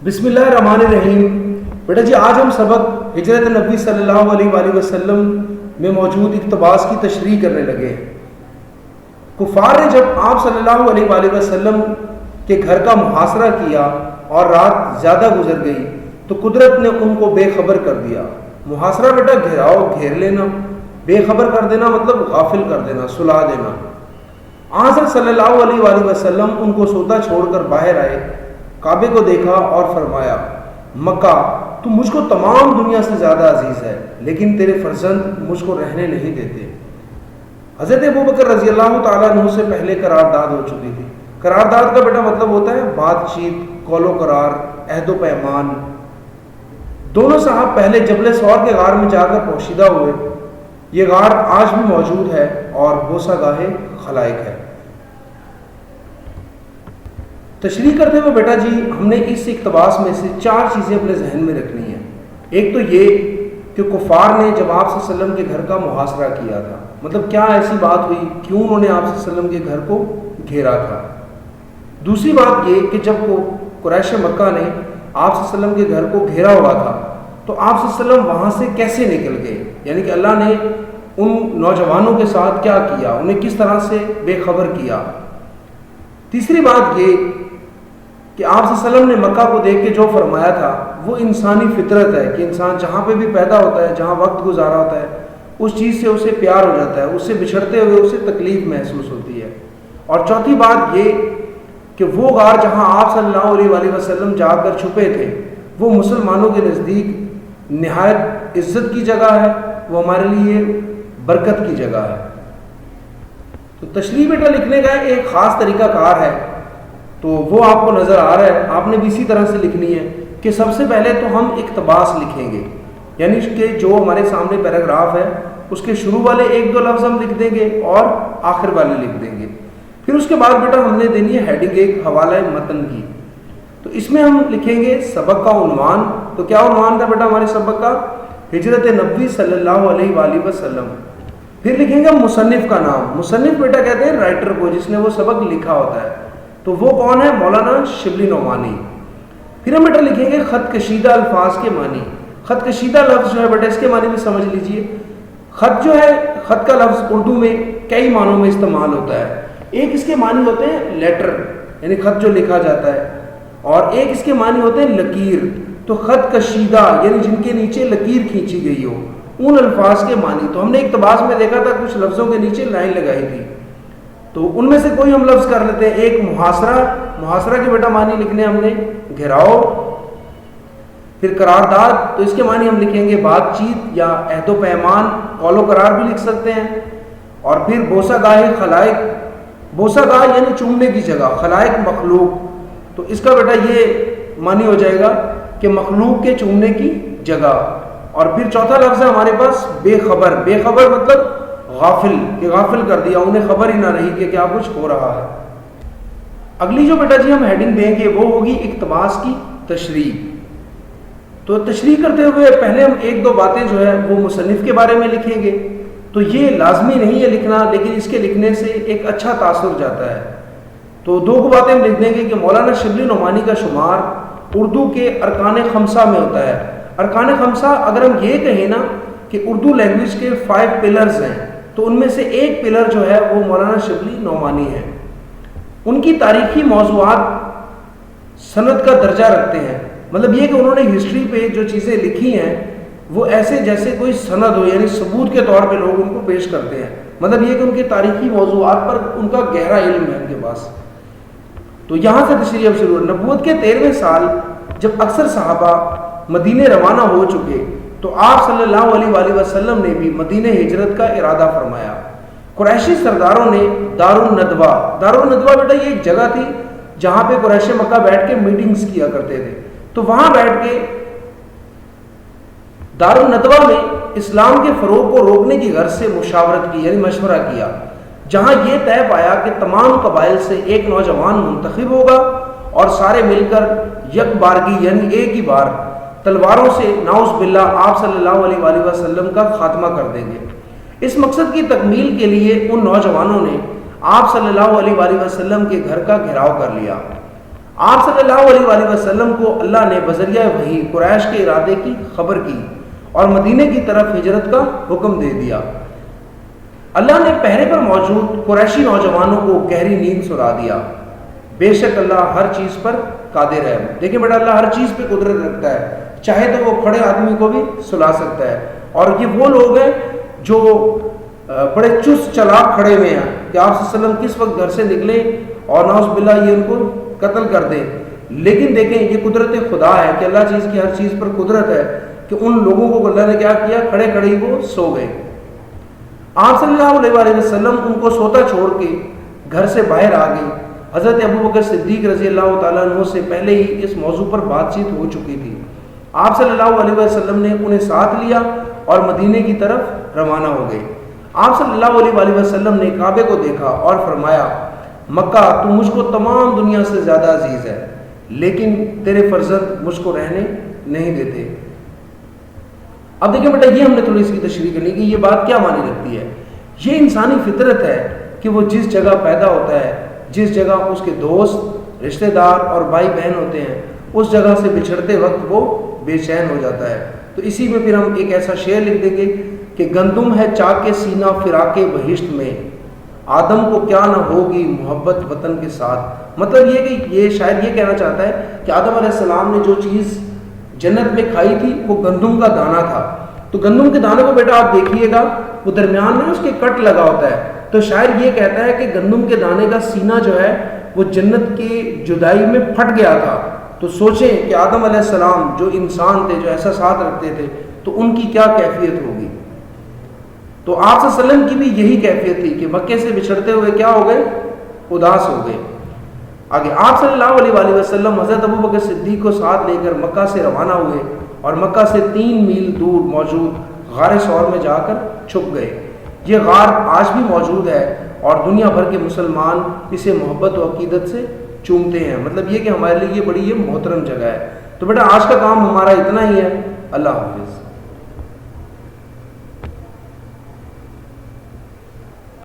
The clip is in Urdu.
بسم اللہ الرحمن الرحیم۔ بیٹا جی آج ہم سبق ہجرت نبی صلی اللہ علیہ وآلہ وسلم میں موجود اقتباس کی تشریح کرنے لگے ہیں۔ کفار نے جب آپ صلی اللہ علیہ وآلہ وسلم کے گھر کا محاصرہ کیا اور رات زیادہ گزر گئی تو قدرت نے ان کو بے خبر کر دیا۔ محاصرہ بیٹا گھیراؤ، گھیر لینا، بے خبر کر دینا مطلب غافل کر دینا، سلا دینا۔ حضرت صلی اللہ علیہ وآلہ وسلم ان کو سوتا چھوڑ کر باہر آئے، کعبے کو دیکھا اور فرمایا، مکہ تو مجھ کو تمام دنیا سے زیادہ عزیز ہے، لیکن تیرے فرزند مجھ کو رہنے نہیں دیتے۔ حضرت ابوبکر رضی اللہ تعالیٰ عنہ سے پہلے قرارداد ہو چکی تھی۔ قرارداد کا بیٹا مطلب ہوتا ہے بات چیت، قول و قرار، عہد و پیمان۔ دونوں صاحب پہلے جبل ثور کے غار میں جا کر پوشیدہ ہوئے۔ یہ غار آج بھی موجود ہے اور بوسہ گاہ خلائق ہے۔ تشریح کرتے ہوئے بیٹا جی ہم نے اس اقتباس میں سے 4 چیزیں اپنے ذہن میں رکھنی ہیں۔ ایک تو یہ کہ کفار نے جب آپ صلی اللہ علیہ وسلم کے گھر کا محاصرہ کیا تھا، مطلب کیا ایسی بات ہوئی، کیوں انہوں نے آپ صلی اللہ علیہ وسلم کے گھر کو گھیرا تھا۔ دوسری بات یہ کہ جب قریش مکہ نے آپ صلی اللہ علیہ وسلم کے گھر کو گھیرا ہوا تھا تو آپ صلی اللہ علیہ وسلم وہاں سے کیسے نکل گئے، یعنی کہ اللہ نے ان نوجوانوں کے ساتھ کیا کیا، انہیں کس طرح سے بے خبر کیا۔ تیسری بات یہ کہ آپ صلی اللہ علیہ وسلم نے مکہ کو دیکھ کے جو فرمایا تھا وہ انسانی فطرت ہے کہ انسان جہاں پہ بھی پیدا ہوتا ہے، جہاں وقت گزارا ہوتا ہے، اس چیز سے اسے پیار ہو جاتا ہے، اس سے بچھڑتے ہوئے اسے تکلیف محسوس ہوتی ہے۔ اور چوتھی بات یہ کہ وہ غار جہاں آپ صلی اللہ علیہ وآلہ وسلم جا کر چھپے تھے وہ مسلمانوں کے نزدیک نہایت عزت کی جگہ ہے، وہ ہمارے لیے برکت کی جگہ ہے۔ تو تشریح بیٹا لکھنے کا ایک خاص طریقہ کار ہے، تو وہ آپ کو نظر آ رہا ہے، آپ نے بھی اسی طرح سے لکھنی ہے کہ سب سے پہلے تو ہم اقتباس لکھیں گے، یعنی کہ جو ہمارے سامنے پیراگراف ہے اس کے شروع والے 1-2 لفظ ہم لکھ دیں گے اور آخر والے لکھ دیں گے۔ پھر اس کے بعد بیٹا ہم نے دینی ہے ہیڈنگ ایک حوالہ متن کی، تو اس میں ہم لکھیں گے سبق کا عنوان۔ تو کیا عنوان تھا بیٹا ہمارے سبق کا؟ ہجرت نبی صلی اللہ علیہ وآلہ وسلم۔ پھر لکھیں گے مصنف کا نام۔ مصنف بیٹا کہتے ہیں رائٹر کو، جس نے وہ سبق لکھا ہوتا ہے، تو وہ کون ہے؟ مولانا شبلی نعمانی۔ پھر ہم بیٹا لکھیں گے خط کشیدہ الفاظ کے معنی۔ خط کشیدہ لفظ جو ہے بیٹا اس کے معنی میں سمجھ لیجئے، خط جو ہے، خط کا لفظ اردو میں کئی معنوں میں استعمال ہوتا ہے۔ ایک اس کے معنی ہوتے ہیں لیٹر، یعنی خط جو لکھا جاتا ہے، اور ایک اس کے معنی ہوتے ہیں لکیر۔ تو خط کشیدہ یعنی جن کے نیچے لکیر کھینچی گئی ہو، ان الفاظ کے معنی۔ تو ہم نے اقتباس میں دیکھا تھا کچھ لفظوں کے نیچے لائن لگائی تھی، تو ان میں سے کوئی ہم لفظ کر لیتے ہیں۔ ایک محاصرہ، محاصرہ کے بیٹا معنی لکھنے ہم نے گھیراؤ۔ پھر قرارداد، تو اس کے معنی ہم لکھیں گے بات چیت یا عہد و پیمان، قول و قرار بھی لکھ سکتے ہیں۔ اور پھر بوسہ گاہ خلائق، بوسہ گاہ یعنی چومنے کی جگہ، خلائق مخلوق، تو اس کا بیٹا یہ معنی ہو جائے گا کہ مخلوق کے چومنے کی جگہ۔ اور پھر چوتھا لفظ ہے ہمارے پاس بے خبر۔ بے خبر مطلب غافل، کہ غافل کر دیا، انہیں خبر ہی نہ رہی کہ کیا کچھ ہو رہا ہے۔ اگلی جو بیٹا جی ہم ہیڈنگ دیں گے وہ ہوگی اقتباس کی تشریح۔ تو تشریح کرتے ہوئے پہلے ہم 1-2 باتیں جو ہے وہ مصنف کے بارے میں لکھیں گے۔ تو یہ لازمی نہیں ہے لکھنا، لیکن اس کے لکھنے سے ایک اچھا تاثر جاتا ہے۔ تو 2 باتیں ہم لکھ دیں گے کہ مولانا شبلی نعمانی کا شمار اردو کے ارکان خمسہ میں ہوتا ہے۔ ارکان خمسہ اگر ہم یہ کہیں نا کہ اردو لینگویج کے 5 پلرز ہیں، تو ان میں سے ایک پلر جو ہے وہ مولانا شبلی نعمانی ہے۔ ان کی تاریخی موضوعات سند کا درجہ رکھتے ہیں، مطلب یہ کہ انہوں نے ہسٹری پہ جو چیزیں لکھی ہیں وہ ایسے جیسے کوئی سند ہو، یعنی ثبوت کے طور پہ لوگ ان کو پیش کرتے ہیں۔ مطلب یہ کہ ان کے تاریخی موضوعات پر ان کا گہرا علم ہے ان کے پاس۔ تو یہاں سے تشریح اب شروع ہے۔ نبوت کے 13ویں سال جب اکثر صحابہ مدینے روانہ ہو چکے تو آپ صلی اللہ علیہ وآلہ وسلم نے بھی مدینہ ہجرت کا ارادہ فرمایا۔ قریشی سرداروں نے دارالندوہ بیٹا یہ ایک جگہ تھی جہاں پہ قریش مکہ بیٹھ کے میٹنگز کیا کرتے تھے، تو وہاں بیٹھ کے دارالندوہ میں اسلام کے فروغ کو روکنے کی غرض سے مشاورت کی، یعنی مشورہ کیا، جہاں یہ طے پایا کہ تمام قبائل سے ایک نوجوان منتخب ہوگا اور سارے مل کر یک بارگی یعنی ایک ہی بار تلواروں سے نعوذ باللہ آپ صلی اللہ علیہ وآلہ وسلم کا خاتمہ کر دیں گے۔ اس مقصد کی تکمیل کے لیے ان نوجوانوں نے آپ صلی اللہ علیہ وآلہ وسلم کے گھر کا گھیراؤ کر لیا۔ آپ صلی اللہ علیہ وآلہ وسلم کو اللہ نے بذریعہ وحی قریش کے ارادے کی خبر کی اور مدینے کی طرف ہجرت کا حکم دے دیا۔ اللہ نے پہرے پر موجود قریشی نوجوانوں کو گہری نیند سلا دیا۔ بے شک اللہ ہر چیز پر قادر ہے۔ دیکھیں بیٹا، اللہ ہر چیز پہ قدرت رکھتا ہے، چاہے تو وہ کھڑے آدمی کو بھی سلا سکتا ہے۔ اور یہ وہ لوگ ہیں جو بڑے چست چلاک کھڑے ہوئے ہیں کہ آپ صلی اللہ علیہ وسلم کس وقت گھر سے نکلے اور نعوذ باللہ یہ ان کو قتل کر دے۔ لیکن دیکھیں یہ قدرت خدا ہے کہ اللہ چیز کی ہر چیز پر قدرت ہے کہ ان لوگوں کو اللہ نے کیا کیا، کھڑے کھڑے ہی وہ سو گئے۔ آپ صلی اللہ علیہ وآلہ وسلم ان کو سوتا چھوڑ کے گھر سے باہر آ گئی۔ حضرت ابوبکر صدیق رضی اللہ تعالیٰ عنہ سے پہلے ہی اس موضوع پر بات چیت ہو چکی تھی۔ آپ صلی اللہ علیہ وسلم نے انہیں ساتھ لیا اور مدینے کی طرف روانہ ہو گئے۔ آپ صلی اللہ علیہ وآلہ وسلم نے کعبے کو دیکھا اور فرمایا، مکہ تو مجھ کو تمام دنیا سے زیادہ عزیز ہے، لیکن تیرے فرزند مجھ کو رہنے نہیں دیتے۔ اب دیکھیں بیٹا، یہ ہم نے تھوڑی سی تشریح کرنی کہ یہ بات کیا معنی رکھتی ہے۔ یہ انسانی فطرت ہے کہ وہ جس جگہ پیدا ہوتا ہے، جس جگہ اس کے دوست، رشتہ دار اور بھائی بہن ہوتے ہیں، اس جگہ سے بچھڑتے وقت وہ بے چین ہو جاتا ہے۔ تو اسی میں پھر ہم ایک ایسا شعر لکھ دیں گے کہ گندم ہے چاک سینہ فراق بہشت میں، آدم کو کیا نہ ہوگی محبت وطن کے ساتھ۔ مطلب یہ کہ یہ شاید یہ کہنا چاہتا ہے کہ آدم علیہ السلام نے جو چیز جنت میں کھائی تھی وہ گندم کا دانہ تھا۔ تو گندم کے دانے کو بیٹا آپ دیکھیے گا، وہ درمیان میں اس کے کٹ لگا ہوتا ہے۔ تو شاید یہ کہتا ہے کہ گندم کے دانے کا سینہ جو ہے وہ جنت کی جدائی میں پھٹ گیا تھا۔ تو سوچیں کہ آدم علیہ السلام جو انسان تھے، جو احساسات رکھتے تھے، تو ان کی کیا کیفیت ہوگی۔ تو آپ صلی اللہ علیہ وسلم کی بھی یہی کیفیت تھی کہ مکے سے بچھڑتے ہوئے کیا ہو گئے، اداس ہو گئے۔ آگے آپ صلی اللہ علیہ وآلہ وسلم حضرت ابوبکر صدیق کو ساتھ لے کر مکہ سے روانہ ہوئے اور مکہ سے 3 میل دور موجود غار ثور میں جا کر چھپ گئے۔ یہ غار آج بھی موجود ہے اور دنیا بھر کے مسلمان اسے محبت و عقیدت سے چومتے ہیں۔ مطلب یہ کہ ہمارے لیے یہ بڑی محترم جگہ ہے۔ تو بیٹا آج کا کام ہمارا اتنا ہی ہے۔ اللہ حافظ۔